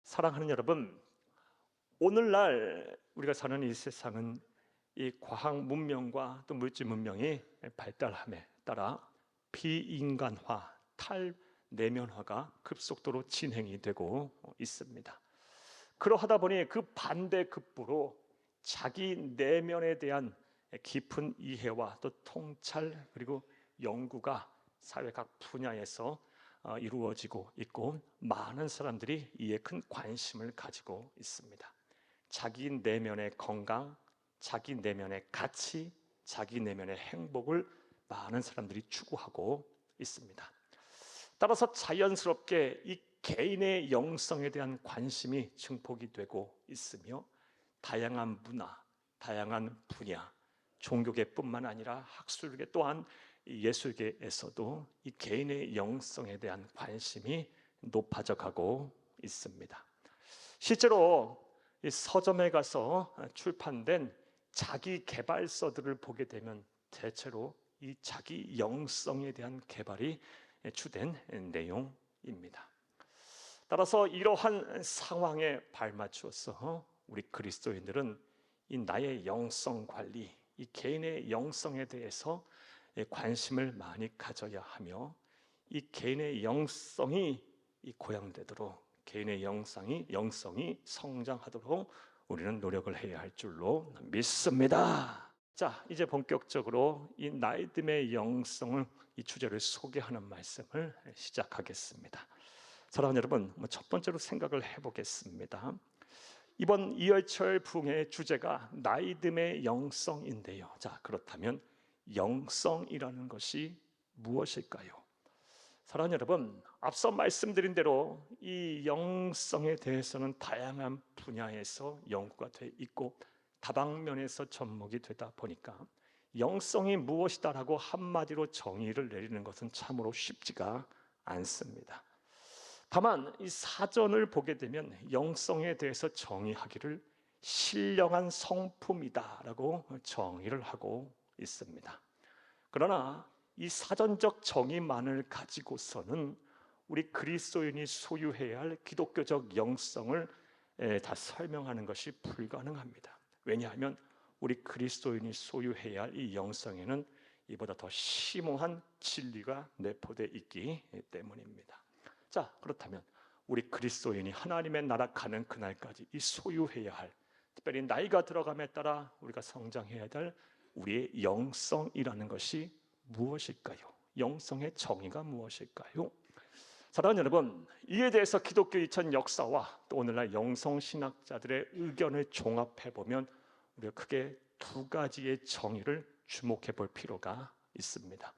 사랑하는 여러분, 오늘날 우리가 사는 이 세상은 이 과학 문명과 또 물질 문명이 발달함에 따라 비인간화, 탈내면화가 급속도로 진행이 되고 있습니다. 그러하다 보니 그 반대급부로 자기 내면에 대한 깊은 이해와 또 통찰 그리고 연구가 사회 각 분야에서 이루어지고 있고, 많은 사람들이 이에 큰 관심을 가지고 있습니다. 자기 내면의 건강, 자기 내면의 가치, 자기 내면의 행복을 많은 사람들이 추구하고 있습니다. 따라서 자연스럽게 이 개인의 영성에 대한 관심이 증폭이 되고 있으며, 다양한 문화, 다양한 분야, 종교계뿐만 아니라 학술계 또한 예술계에서도 이 개인의 영성에 대한 관심이 높아져 가고 있습니다. 실제로 이 서점에 가서 출판된 자기 개발서들을 보게 되면 대체로 이 자기 영성에 대한 개발이 주된 내용입니다. 따라서 이러한 상황에 발맞추어서 우리 그리스도인들은 이 나의 영성 관리, 이 개인의 영성에 대해서 관심을 많이 가져야 하며, 이 개인의 영성이 이 고양되도록, 개인의 영성이 성장하도록 우리는 노력을 해야 할 줄로 믿습니다. 자, 이제 본격적으로 이 나이듦의 영성을, 이 주제를 소개하는 말씀을 시작하겠습니다. 사랑하는 여러분, 첫 번째로 생각을 해보겠습니다. 이번 이열철 부흥의 주제가 나이듦의 영성인데요. 자, 그렇다면 영성이라는 것이 무엇일까요? 사랑하는 여러분, 앞서 말씀드린 대로 이 영성에 대해서는 다양한 분야에서 연구가 돼 있고 다방면에서 접목이 되다 보니까 영성이 무엇이다라고 한마디로 정의를 내리는 것은 참으로 쉽지가 않습니다. 다만 이 사전을 보게 되면 영성에 대해서 정의하기를 신령한 성품이다라고 정의를 하고 있습니다. 그러나 이 사전적 정의만을 가지고서는 우리 그리스도인이 소유해야 할 기독교적 영성을 다 설명하는 것이 불가능합니다. 왜냐하면 우리 그리스도인이 소유해야 할 이 영성에는 이보다 더 심오한 진리가 내포되어 있기 때문입니다. 자, 그렇다면 우리 그리스도인이 하나님의 나라 가는 그날까지 이 소유해야 할, 특별히 나이가 들어감에 따라 우리가 성장해야 될 우리의 영성이라는 것이 무엇일까요? 영성의 정의가 무엇일까요? 사랑하는 여러분, 이에 대해서 기독교 2000 역사와 또 오늘날 영성신학자들의 의견을 종합해보면 우리가 크게 두 가지의 정의를 주목해 볼 필요가 있습니다.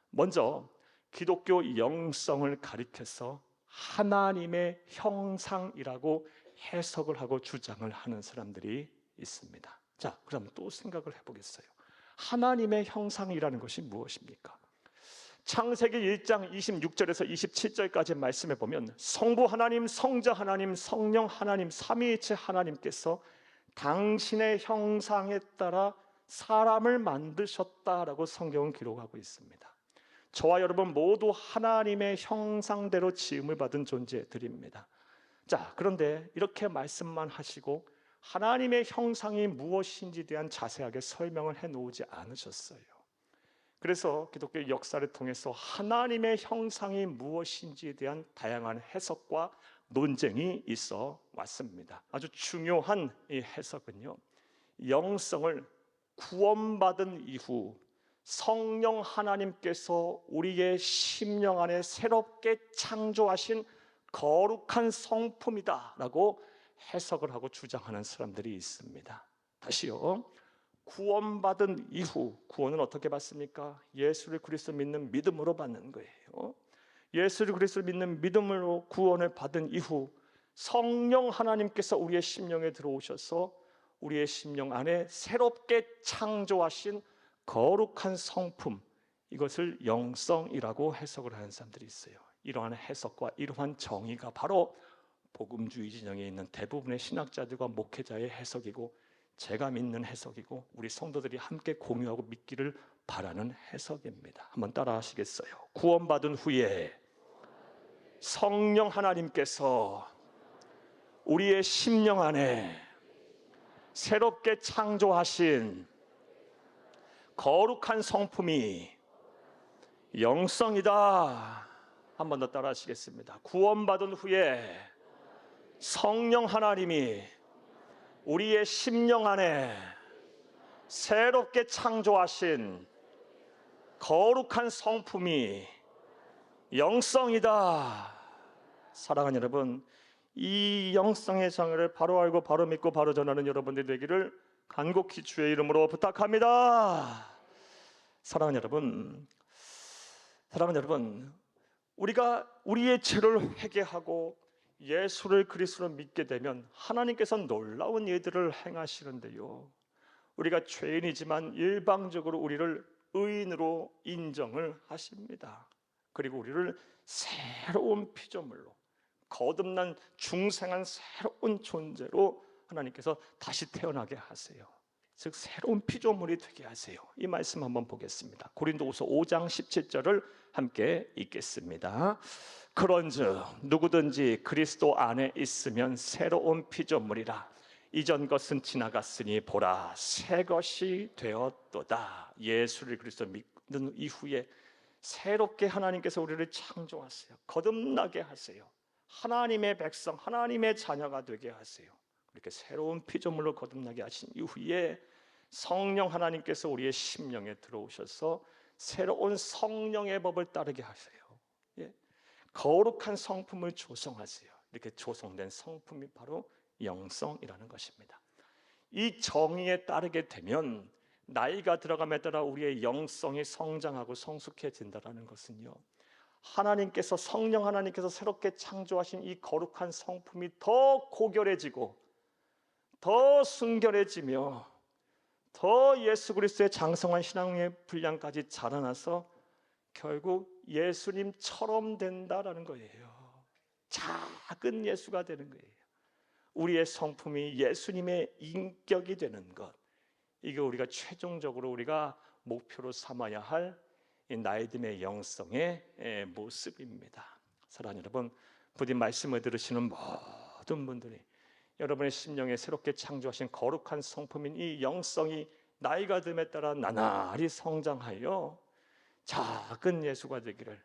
먼저 기독교 영성을 가리켜서 하나님의 형상이라고 해석을 하고 주장을 하는 사람들이 있습니다. 자, 그럼 또 생각을 해보겠어요. 하나님의 형상이라는 것이 무엇입니까? 창세기 1장 26절에서 27절까지 말씀해 보면 성부 하나님, 성자 하나님, 성령 하나님, 삼위일체 하나님께서 당신의 형상에 따라 사람을 만드셨다라고 성경은 기록하고 있습니다. 저와 여러분 모두 하나님의 형상대로 지음을 받은 존재들입니다. 자, 그런데 이렇게 말씀만 하시고 하나님의 형상이 무엇인지에 대한 자세하게 설명을 해놓지 않으셨어요. 그래서 기독교 역사를 통해서 하나님의 형상이 무엇인지에 대한 다양한 해석과 논쟁이 있어 왔습니다. 아주 중요한 이 해석은요, 영성을 구원받은 이후 성령 하나님께서 우리의 심령 안에 새롭게 창조하신 거룩한 성품이다라고 해석을 하고 주장하는 사람들이 있습니다. 다시요, 구원받은 이후, 구원은 어떻게 받습니까? 예수를 그리스도 믿는 믿음으로 받는 거예요. 예수를 그리스도 믿는 믿음으로 구원을 받은 이후 성령 하나님께서 우리의 심령에 들어오셔서 우리의 심령 안에 새롭게 창조하신 거룩한 성품, 이것을 영성이라고 해석을 하는 사람들이 있어요. 이러한 해석과 이러한 정의가 바로 복음주의 진영에 있는 대부분의 신학자들과 목회자의 해석이고, 제가 믿는 해석이고, 우리 성도들이 함께 공유하고 믿기를 바라는 해석입니다. 한번 따라 하시겠어요? 구원받은 후에 성령 하나님께서 우리의 심령 안에 새롭게 창조하신 거룩한 성품이 영성이다. 한 번 더 따라 하시겠습니다. 구원받은 후에 성령 하나님이 우리의 심령 안에 새롭게 창조하신 거룩한 성품이 영성이다. 사랑하는 여러분, 이 영성의 정의를 바로 알고 바로 믿고 바로 전하는 여러분들이 되기를 간곡히 주의 이름으로 부탁합니다. 사랑하는 여러분, 우리가 우리의 죄를 회개하고 예수를 그리스도로 믿게 되면 하나님께서 놀라운 일들을 행하시는데요, 우리가 죄인이지만 일방적으로 우리를 의인으로 인정을 하십니다. 그리고 우리를 새로운 피조물로, 거듭난 중생한 새로운 존재로 하나님께서 다시 태어나게 하세요. 즉 새로운 피조물이 되게 하세요. 이 말씀 한번 보겠습니다. 고린도후서 5장 17절을 함께 읽겠습니다. 그런즉 누구든지 그리스도 안에 있으면 새로운 피조물이라. 이전 것은 지나갔으니 보라 새 것이 되었도다. 예수를 그리스도 믿는 이후에 새롭게 하나님께서 우리를 창조하세요. 거듭나게 하세요. 하나님의 백성, 하나님의 자녀가 되게 하세요. 이렇게 새로운 피조물로 거듭나게 하신 이후에 성령 하나님께서 우리의 심령에 들어오셔서 새로운 성령의 법을 따르게 하세요. 예. 거룩한 성품을 조성하세요. 이렇게 조성된 성품이 바로 영성이라는 것입니다. 이 정의에 따르게 되면 나이가 들어감에 따라 우리의 영성이 성장하고 성숙해진다는 것은요, 하나님께서, 성령 하나님께서 새롭게 창조하신 이 거룩한 성품이 더 고결해지고 더 순결해지며 더 예수 그리스도의 장성한 신앙의 분량까지 자라나서 결국 예수님처럼 된다라는 거예요. 작은 예수가 되는 거예요. 우리의 성품이 예수님의 인격이 되는 것, 이게 우리가 최종적으로 우리가 목표로 삼아야 할 나의 듦의 영성의 모습입니다. 사랑하는 여러분, 부디 말씀을 들으시는 모든 분들이 여러분의 심령에 새롭게 창조하신 거룩한 성품인 이 영성이 나이가 듦에 따라 나날이 성장하여 작은 예수가 되기를,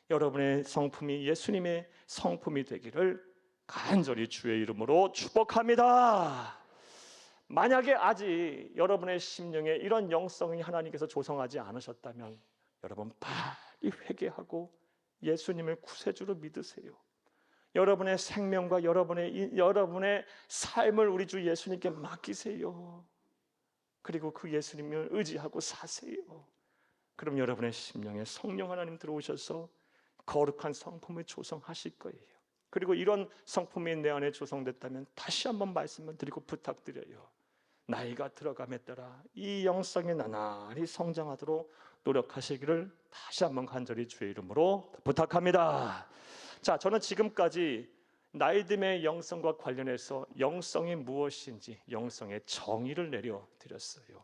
여러분의 성품이 예수님의 성품이 되기를 간절히 주의 이름으로 축복합니다. 만약에 아직 여러분의 심령에 이런 영성이 하나님께서 조성하지 않으셨다면 여러분 빨리 회개하고 예수님을 구세주로 믿으세요. 여러분의 생명과 여러분의 삶을 우리 주 예수님께 맡기세요. 그리고 그 예수님을 의지하고 사세요. 그럼 여러분의 심령에 성령 하나님 들어오셔서 거룩한 성품을 조성하실 거예요. 그리고 이런 성품이 내 안에 조성됐다면 다시 한번 말씀을 드리고 부탁드려요. 나이가 들어감에 따라 이 영성이 나날이 성장하도록 노력하시기를 다시 한번 간절히 주의 이름으로 부탁합니다. 자, 저는 지금까지 나이 듦의 영성과 관련해서 영성이 무엇인지 영성의 정의를 내려드렸어요.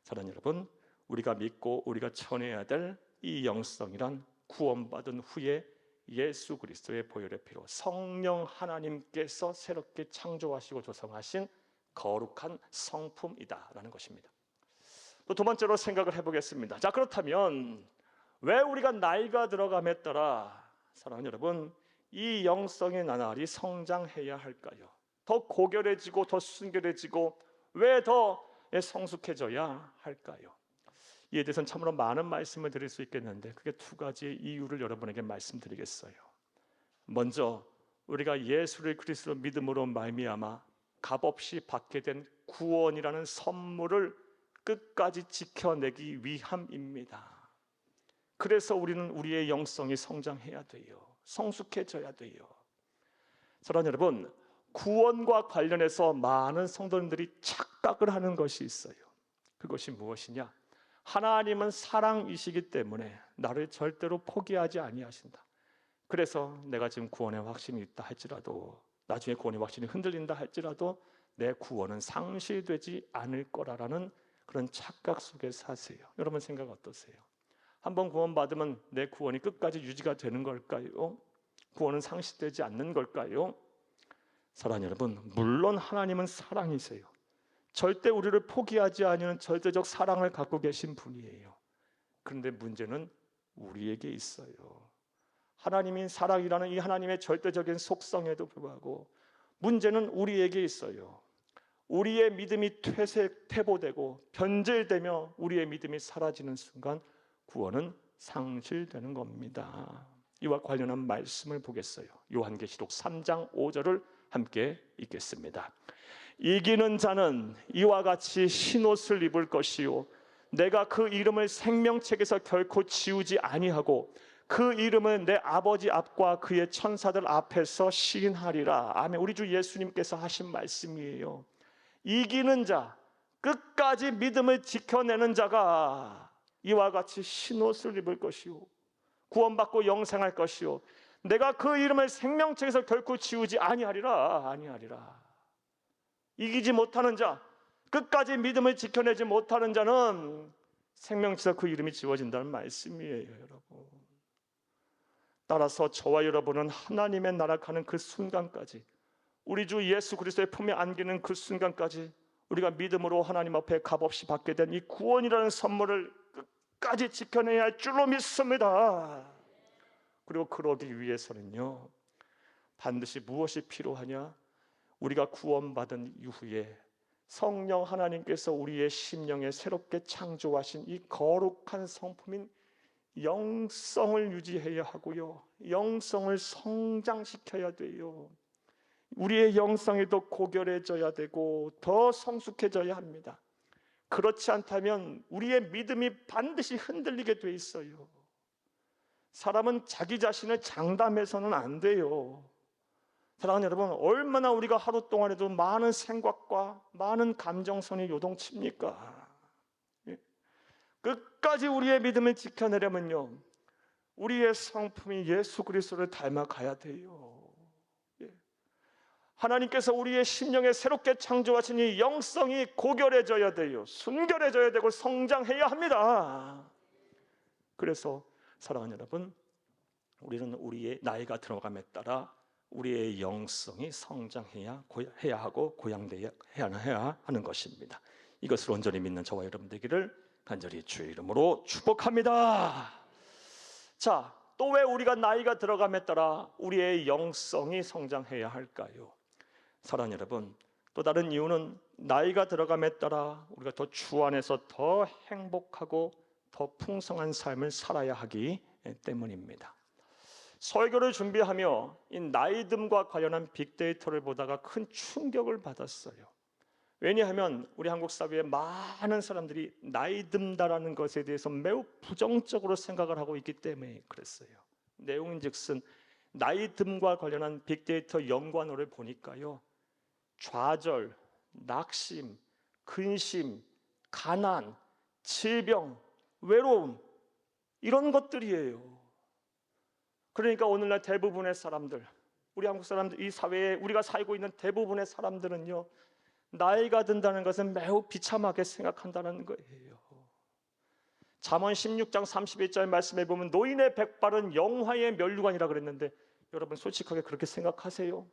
사랑하는 여러분, 우리가 믿고 우리가 전해야 될 이 영성이란 구원받은 후에 예수 그리스도의 보혈의 피로 성령 하나님께서 새롭게 창조하시고 조성하신 거룩한 성품이다라는 것입니다. 또 두 번째로 생각을 해보겠습니다. 자, 그렇다면 왜 우리가 나이가 들어감에 따라, 사랑하는 여러분, 이 영성의 나날이 성장해야 할까요? 더 고결해지고 더 순결해지고 왜 더 성숙해져야 할까요? 이에 대해서는 참으로 많은 말씀을 드릴 수 있겠는데 그게 두 가지의 이유를 여러분에게 말씀드리겠어요. 먼저 우리가 예수를 그리스도로 믿음으로 말미암아 값없이 받게 된 구원이라는 선물을 끝까지 지켜내기 위함입니다. 그래서 우리는 우리의 영성이 성장해야 돼요. 성숙해져야 돼요. 사랑하는 여러분, 구원과 관련해서 많은 성도님들이 착각을 하는 것이 있어요. 그것이 무엇이냐? 하나님은 사랑이시기 때문에 나를 절대로 포기하지 아니하신다. 그래서 내가 지금 구원의 확신이 있다 할지라도, 나중에 구원의 확신이 흔들린다 할지라도 내 구원은 상실되지 않을 거라는 그런 착각 속에 사세요. 여러분 생각 어떠세요? 한번 구원받으면 내 구원이 끝까지 유지가 되는 걸까요? 구원은 상실되지 않는 걸까요? 사랑하는 여러분, 물론 하나님은 사랑이세요. 절대 우리를 포기하지 않는 절대적 사랑을 갖고 계신 분이에요. 그런데 문제는 우리에게 있어요. 하나님이 사랑이라는 이 하나님의 절대적인 속성에도 불구하고 문제는 우리에게 있어요. 우리의 믿음이 퇴보되고 변질되며 우리의 믿음이 사라지는 순간 구원은 상실되는 겁니다. 이와 관련한 말씀을 보겠어요. 요한계시록 3장 5절을 함께 읽겠습니다. 이기는 자는 이와 같이 흰옷을 입을 것이요 내가 그 이름을 생명책에서 결코 지우지 아니하고 그 이름은 내 아버지 앞과 그의 천사들 앞에서 시인하리라. 아멘. 우리 주 예수님께서 하신 말씀이에요. 이기는 자, 끝까지 믿음을 지켜내는 자가 이와 같이 흰옷을 입을 것이요 구원받고 영생할 것이요 내가 그 이름을 생명책에서 결코 지우지 아니하리라. 이기지 못하는 자, 끝까지 믿음을 지켜내지 못하는 자는 생명책에서 그 이름이 지워진다는 말씀이에요, 여러분. 따라서 저와 여러분은 하나님의 나라 가는 그 순간까지, 우리 주 예수 그리스도의 품에 안기는 그 순간까지 우리가 믿음으로 하나님 앞에 값없이 받게 된 이 구원이라는 선물을 끝까지 지켜내야 할 줄로 믿습니다. 그리고 그러기 위해서는요, 반드시 무엇이 필요하냐? 우리가 구원받은 이후에 성령 하나님께서 우리의 심령에 새롭게 창조하신 이 거룩한 성품인 영성을 유지해야 하고요, 영성을 성장시켜야 돼요. 우리의 영성이 더 고결해져야 되고 더 성숙해져야 합니다. 그렇지 않다면 우리의 믿음이 반드시 흔들리게 돼 있어요. 사람은 자기 자신을 장담해서는 안 돼요. 사랑하는 여러분, 얼마나 우리가 하루 동안에도 많은 생각과 많은 감정선이 요동칩니까? 끝까지 우리의 믿음을 지켜내려면요, 우리의 성품이 예수 그리스도를 닮아가야 돼요. 하나님께서 우리의 심령에 새롭게 창조하신 이 영성이 고결해져야 돼요. 순결해져야 되고 성장해야 합니다. 그래서 사랑하는 여러분, 우리는 우리의 나이가 들어감에 따라 우리의 영성이 성장해야 하고 고양돼야 해야 하는 것입니다. 이것을 온전히 믿는 저와 여러분 되기를 간절히 주의 이름으로 축복합니다. 자, 또 왜 우리가 나이가 들어감에 따라 우리의 영성이 성장해야 할까요? 사랑하는 여러분, 또 다른 이유는 나이가 들어감에 따라 우리가 더 주 안에서 더 행복하고 더 풍성한 삶을 살아야 하기 때문입니다. 설교를 준비하며 이 나이듦과 관련한 빅데이터를 보다가 큰 충격을 받았어요. 왜냐하면 우리 한국 사회에 많은 사람들이 나이 든다라는 것에 대해서 매우 부정적으로 생각을 하고 있기 때문에 그랬어요. 내용인즉슨 나이 듦과 관련한 빅데이터 연관어를 보니까요, 좌절, 낙심, 근심, 가난, 질병, 외로움, 이런 것들이에요. 그러니까 오늘날 대부분의 사람들, 우리 한국 사람들, 이 사회에 우리가 살고 있는 대부분의 사람들은요, 나이가 든다는 것은 매우 비참하게 생각한다는 거예요. 잠언 16장 31절 말씀에 보면 노인의 백발은 영화의 면류관이라 그랬는데, 여러분 솔직하게 그렇게 생각하세요?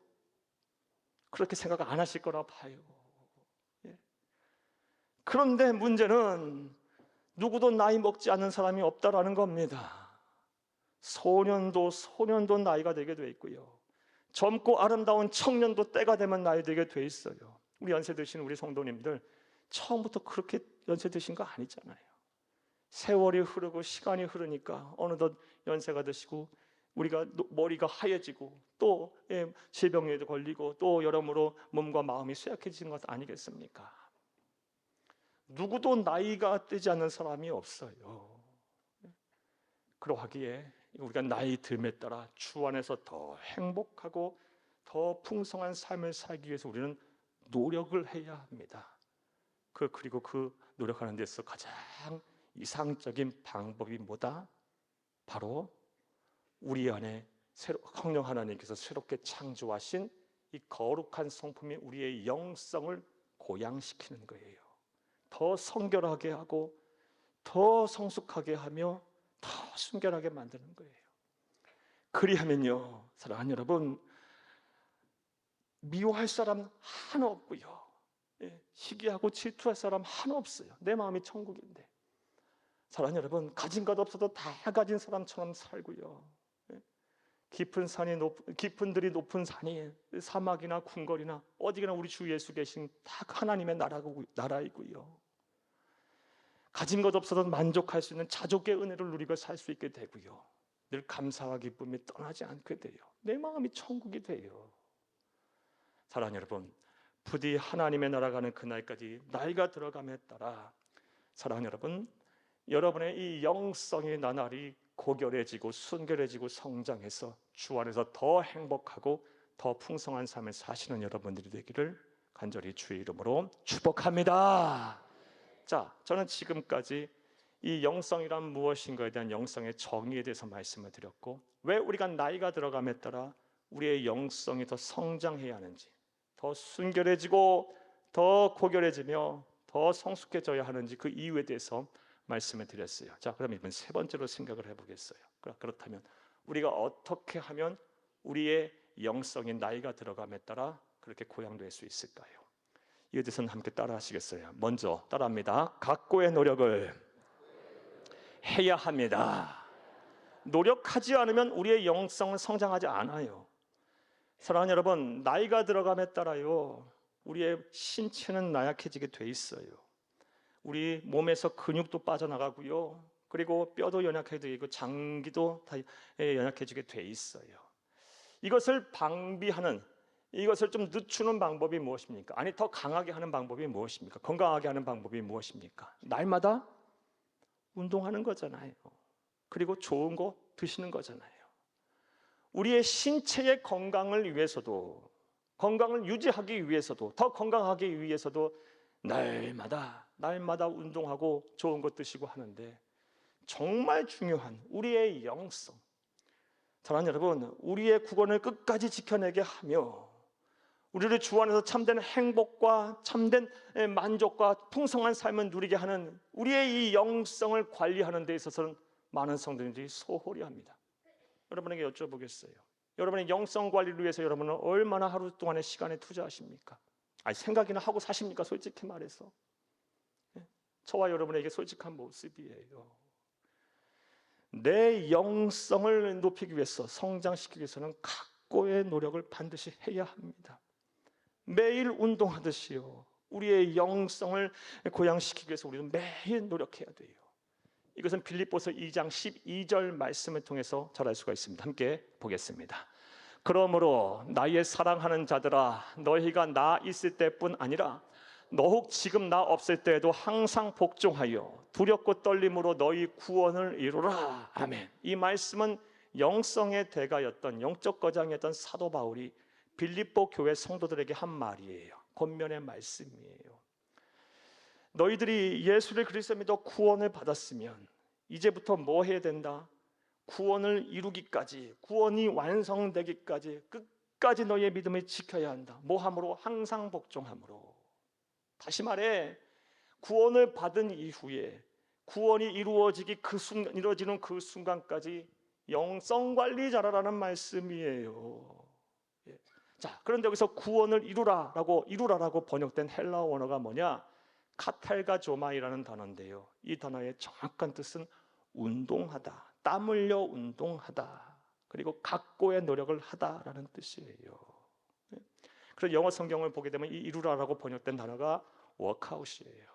그렇게 생각 안 하실 거라 봐요. 그런데 문제는 누구도 나이 먹지 않는 사람이 없다라는 겁니다. 소년도 나이가 되게 돼 있고요, 젊고 아름다운 청년도 때가 되면 나이 되게 돼 있어요. 우리 연세 드신 우리 성도님들, 처음부터 그렇게 연세 드신 거 아니잖아요. 세월이 흐르고 시간이 흐르니까 어느덧 연세가 드시고 우리가 머리가 하얘지고 또 질병에도 걸리고 또 여러모로 몸과 마음이 쇠약해지는 것 아니겠습니까? 누구도 나이가 되지 않는 사람이 없어요. 그러하기에 우리가 나이 듦에 따라 주 안에서 더 행복하고 더 풍성한 삶을 살기 위해서 우리는 노력을 해야 합니다. 그리고 그 노력하는 데서 가장 이상적인 방법이 뭐다? 바로 우리 안에 성령 하나님께서 새롭게 창조하신 이 거룩한 성품이 우리의 영성을 고양시키는 거예요. 더 성결하게 하고 더 성숙하게 하며 더 순결하게 만드는 거예요. 그리하면요, 사랑하는 여러분, 미워할 사람 하나 없고요. 시기하고 질투할 사람 하나 없어요. 내 마음이 천국인데. 사랑하는 여러분, 가진 것 없어도 다 가진 사람처럼 살고요. 깊은 들이 높은 산이 사막이나 궁궐이나 어디나 우리 주 예수 계신 다 하나님의 나라이고요. 가진 것 없어도 만족할 수 있는 자족의 은혜를 누리고 살 수 있게 되고요. 늘 감사와 기쁨이 떠나지 않게 돼요. 내 마음이 천국이 돼요. 사랑하는 여러분, 부디 하나님의 나라 가는 그날까지 나이가 들어감에 따라 사랑하는 여러분, 여러분의 이 영성이 나날이 고결해지고 순결해지고 성장해서 주 안에서 더 행복하고 더 풍성한 삶을 사시는 여러분들이 되기를 간절히 주의 이름으로 축복합니다. 자, 저는 지금까지 이 영성이란 무엇인가에 대한 영성의 정의에 대해서 말씀을 드렸고, 왜 우리가 나이가 들어감에 따라 우리의 영성이 더 성장해야 하는지, 더 순결해지고 더 고결해지며 더 성숙해져야 하는지 그 이유에 대해서 말씀을 드렸어요. 자, 그럼 이번 세 번째로 생각을 해보겠어요. 그렇다면 우리가 어떻게 하면 우리의 영성이 나이가 들어감에 따라 그렇게 고양될 수 있을까요? 이에 대해서는 함께 따라 하시겠어요? 먼저 따라합니다. 각고의 노력을 해야 합니다. 노력하지 않으면 우리의 영성은 성장하지 않아요. 사랑하는 여러분, 나이가 들어감에 따라요, 우리의 신체는 나약해지게 돼 있어요. 우리 몸에서 근육도 빠져나가고요, 그리고 뼈도 연약해지게 되고 장기도 다 연약해지게 돼 있어요. 이것을 방비하는, 이것을 좀 늦추는 방법이 무엇입니까? 아니, 더 강하게 하는 방법이 무엇입니까? 건강하게 하는 방법이 무엇입니까? 날마다 운동하는 거잖아요. 그리고 좋은 거 드시는 거잖아요. 우리의 신체의 건강을 위해서도, 건강을 유지하기 위해서도, 더 건강하기 위해서도 날마다 운동하고 좋은 것 드시고 하는데, 정말 중요한 우리의 영성, 사랑하는 여러분, 우리의 구원을 끝까지 지켜내게 하며 우리를 주 안에서 참된 행복과 참된 만족과 풍성한 삶을 누리게 하는 우리의 이 영성을 관리하는 데 있어서는 많은 성도님들이 소홀히 합니다. 여러분에게 여쭤보겠어요. 여러분의 영성 관리를 위해서 여러분은 얼마나 하루 동안의 시간에 투자하십니까? 아니, 생각이나 하고 사십니까? 솔직히 말해서. 저와 여러분에게 솔직한 모습이에요. 내 영성을 높이기 위해서, 성장시키기 위해서는 각고의 노력을 반드시 해야 합니다. 매일 운동하듯이요, 우리의 영성을 고양시키기 위해서 우리는 매일 노력해야 돼요. 이것은 빌립보서 2장 12절 말씀을 통해서 잘 알 수가 있습니다. 함께 보겠습니다. 그러므로 나의 사랑하는 자들아, 너희가 나 있을 때뿐 아니라 너혹 지금 나 없을 때에도 항상 복종하여 두렵고 떨림으로 너희 구원을 이루라. 아멘. 이 말씀은 영성의 대가였던, 영적 거장이었던 사도 바울이 빌립보 교회 성도들에게 한 말이에요. 권면의 말씀이에요. 너희들이 예수를 그리스도 믿어 구원을 받았으면 이제부터 뭐 해야 된다? 구원을 이루기까지, 구원이 완성되기까지 끝까지 너희의 믿음을 지켜야 한다. 뭐 함으로? 항상 복종함으로. 다시 말해, 구원을 받은 이후에 구원이 이루어지는 그 순간까지 영성 관리 잘하라는 말씀이에요. 자, 그런데 여기서 구원을 이루라라고 번역된 헬라어 원어가 뭐냐? 카탈가조마이라는 단어인데요, 이 단어의 정확한 뜻은 운동하다, 땀 흘려 운동하다, 그리고 각고의 노력을 하다라는 뜻이에요. 그래서 영어 성경을 보게 되면 이 이루라라고 번역된 단어가 워크아웃이에요.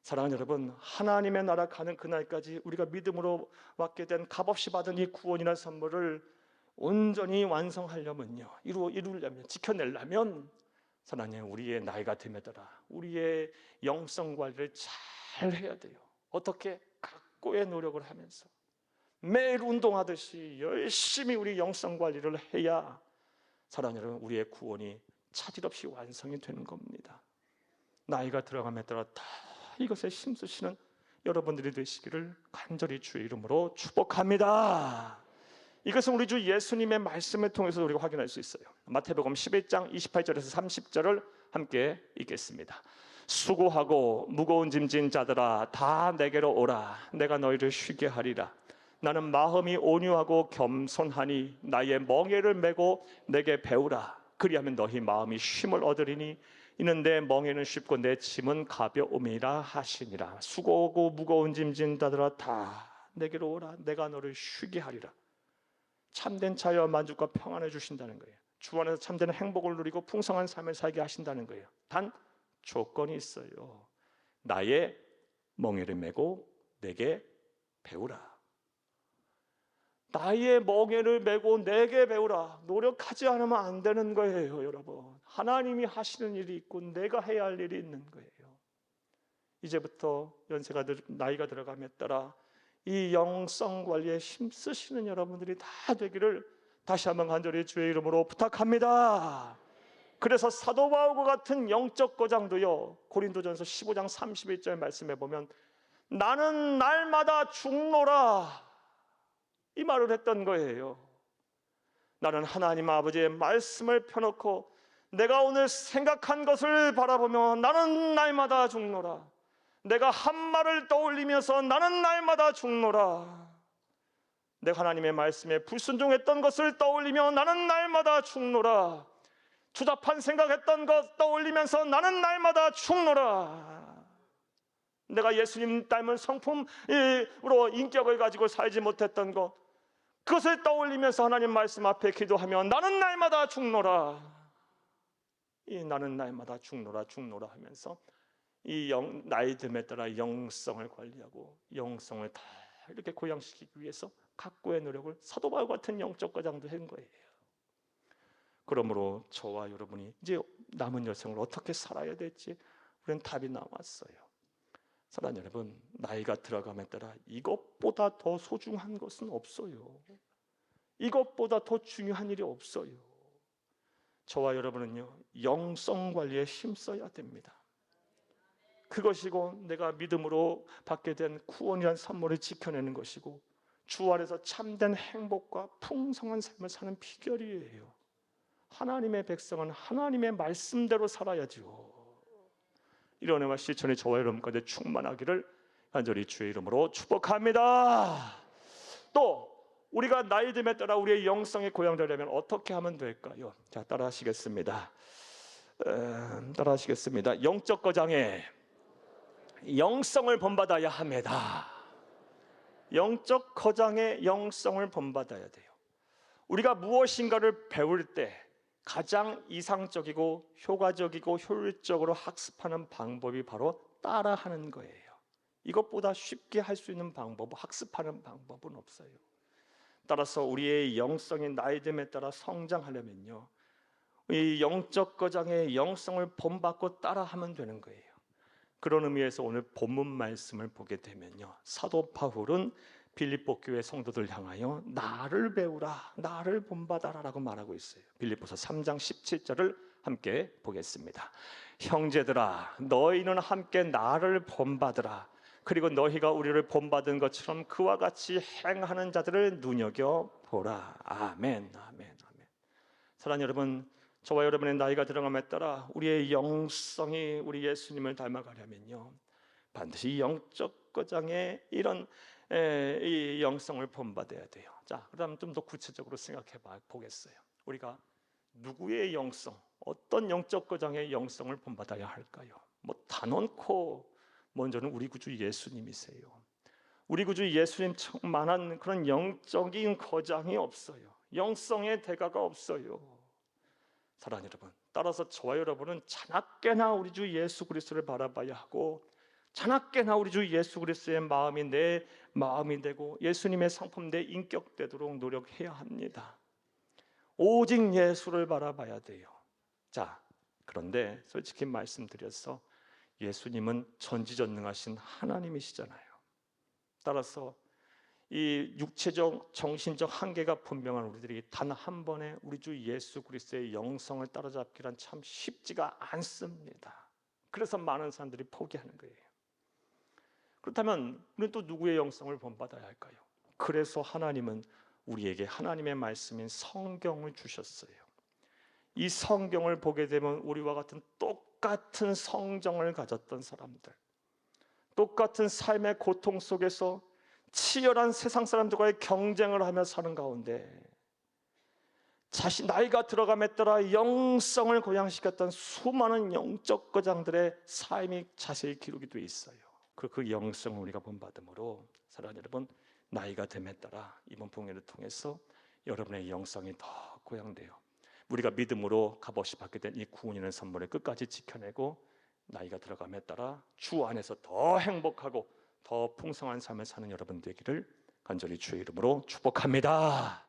사랑하는 여러분, 하나님의 나라 가는 그날까지 우리가 믿음으로 받게 된 값없이 받은 이 구원이라는 선물을 온전히 완성하려면요, 이루려면, 지켜내려면 사랑하는, 우리의 나이가 됨에 따라 우리의 영성 관리를 잘 해야 돼요. 어떻게? 각고의 노력을 하면서 매일 운동하듯이 열심히 우리 영성 관리를 해야 사랑하는 여러분, 우리의 구원이 차질 없이 완성이 되는 겁니다. 나이가 들어감에 따라 다 이것에 힘쓰시는 여러분들이 되시기를 간절히 주의 이름으로 축복합니다. 이것은 우리 주 예수님의 말씀을 통해서 우리가 확인할 수 있어요. 마태복음 11장 28절에서 30절을 함께 읽겠습니다. 수고하고 무거운 짐진 자들아, 다 내게로 오라. 내가 너희를 쉬게 하리라. 나는 마음이 온유하고 겸손하니 나의 멍에를 메고 내게 배우라. 그리하면 너희 마음이 쉼을 얻으리니 이는 내 멍에는 쉽고 내 짐은 가벼움이라 하시니라. 수고하고 무거운 짐 진 자들아 다 내게로 오라. 내가 너를 쉬게 하리라. 참된 자유와 만족과 평안을 주신다는 거예요. 주 안에서 참된 행복을 누리고 풍성한 삶을 살게 하신다는 거예요. 단 조건이 있어요. 나의 멍에를 메고 내게 배우라. 나의 멍에를 메고 내게 배우라. 노력하지 않으면 안 되는 거예요, 여러분. 하나님이 하시는 일이 있고 내가 해야 할 일이 있는 거예요. 이제부터 나이가 들어감에 따라 이 영성 관리에 힘쓰시는 여러분들이 다 되기를 다시 한번 간절히 주의 이름으로 부탁합니다. 그래서 사도 바울과 같은 영적 거장도요, 고린도전서 15장 31절 말씀해 보면 나는 날마다 죽노라 이 말을 했던 거예요. 나는 하나님 아버지의 말씀을 펴놓고 내가 오늘 생각한 것을 바라보며 나는 날마다 죽노라. 내가 한 말을 떠올리면서 나는 날마다 죽노라. 내가 하나님의 말씀에 불순종했던 것을 떠올리며 나는 날마다 죽노라. 추잡한 생각했던 것 떠올리면서 나는 날마다 죽노라. 내가 예수님 닮은 성품으로 인격을 가지고 살지 못했던 것, 그것을 떠올리면서 하나님 말씀 앞에 기도하며 나는 날마다 죽노라. 이 나는 날마다 죽노라 하면서 이 나이 듦에 따라 영성을 관리하고 영성을 다 이렇게 고양시키기 위해서 각고의 노력을 사도 바울 같은 영적 과장도 한 거예요. 그러므로 저와 여러분이 이제 남은 여생을 어떻게 살아야 될지 우리는 답이 나왔어요. 사랑하는 여러분, 나이가 들어감에 따라 이것보다 더 소중한 것은 없어요. 이것보다 더 중요한 일이 없어요. 저와 여러분은요, 영성 관리에 힘써야 됩니다. 그것이고 내가 믿음으로 받게 된 구원이란 선물을 지켜내는 것이고 주 안에서 참된 행복과 풍성한 삶을 사는 비결이에요. 하나님의 백성은 하나님의 말씀대로 살아야죠. 이런 은혜와 실천이 저와 여러분까지 충만하기를 간절히 주의 이름으로 축복합니다. 또 우리가 나이 듦에 따라 우리의 영성이 고양되려면 어떻게 하면 될까요? 자, 따라하시겠습니다. 영적 거장에 영성을 본받아야 합니다. 영적 거장의 영성을 본받아야 돼요. 우리가 무엇인가를 배울 때 가장 이상적이고 효과적이고 효율적으로 학습하는 방법이 바로 따라하는 거예요. 이것보다 쉽게 할 수 있는 방법, 학습하는 방법은 없어요. 따라서 우리의 영성이 나이 듦에 따라 성장하려면요, 이 영적 거장의 영성을 본받고 따라하면 되는 거예요. 그런 의미에서 오늘 본문 말씀을 보게 되면요, 사도 바울은 빌립보 교회 성도들 향하여 나를 배우라, 나를 본받아라 라고 말하고 있어요. 빌립보서 3장 17절을 함께 보겠습니다. 형제들아, 너희는 함께 나를 본받으라. 그리고 너희가 우리를 본받은 것처럼 그와 같이 행하는 자들을 눈여겨보라. 아멘, 아멘, 아멘. 사랑하는 여러분, 저와 여러분의 나이가 들어감에 따라 우리의 영성이 우리 예수님을 닮아가려면요, 반드시 영적 거장의 이런 이 영성을 본받아야 돼요. 자, 그다음 좀 더 구체적으로 생각해 보겠어요. 우리가 누구의 영성, 어떤 영적 거장의 영성을 본받아야 할까요? 뭐 단언코 먼저는 우리 구주 예수님이세요. 우리 구주 예수님만한 그런 영적인 거장이 없어요. 영성의 대가가 없어요. 사랑하는 여러분, 따라서 저와 여러분은 자나깨나 우리 주 예수 그리스도를 바라봐야 하고 자나깨나 우리 주 예수 그리스도의 마음이 내 마음이 되고 예수님의 상품 내 인격 되도록 노력해야 합니다. 오직 예수를 바라봐야 돼요. 자, 그런데 솔직히 말씀드려서 예수님은 전지전능하신 하나님이시잖아요. 따라서 이 육체적, 정신적 한계가 분명한 우리들이 단 한 번에 우리 주 예수 그리스도의 영성을 따라잡기란 참 쉽지가 않습니다. 그래서 많은 사람들이 포기하는 거예요. 그렇다면 우리는 또 누구의 영성을 본받아야 할까요? 그래서 하나님은 우리에게 하나님의 말씀인 성경을 주셨어요. 이 성경을 보게 되면 우리와 같은 똑같은 성정을 가졌던 사람들, 똑같은 삶의 고통 속에서 치열한 세상 사람들과의 경쟁을 하며 사는 가운데 자신 나이가 들어감에 따라 영성을 고양시켰던 수많은 영적 거장들의 삶이 자세히 기록이 되어 있어요. 그 영성을 우리가 본받음으로 사랑하는 여러분, 나이가 됨에 따라 이번 봉헌을 통해서 여러분의 영성이 더 고양돼요. 우리가 믿음으로 값없이 받게 된 이 구원이라는 선물을 끝까지 지켜내고 나이가 들어감에 따라 주 안에서 더 행복하고 더 풍성한 삶을 사는 여러분 되기를 간절히 주의 이름으로 축복합니다.